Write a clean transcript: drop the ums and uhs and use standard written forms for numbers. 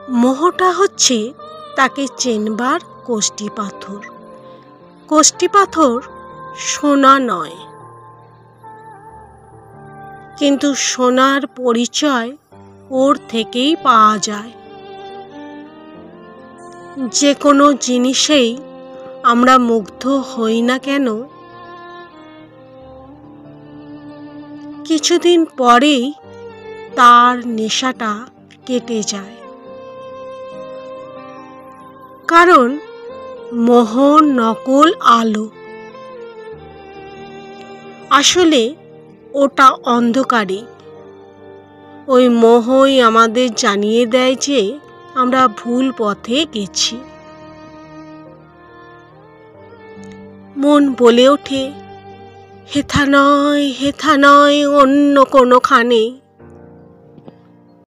মোহটা হচ্ছে তাকে চেনবার কষ্টি পাথর। কষ্টি পাথর সোনা নয়, কিন্তু সোনার পরিচয় ওর থেকেই পাওয়া যায়। যে কোনো জিনিসেই আমরা মুগ্ধ হই না কেন, কিছুদিন পরেই তার নেশাটা কেটে যায়। কারণ মোহ নকল আলো, আসলে ওটা অন্ধকারে। ওই মোহই আমাদের জানিয়ে দেয় যে আমরা ভুল পথে গেছি। মন বলে ওঠে, হেথা নয়, হেথা নয়, অন্য কোনোখানে।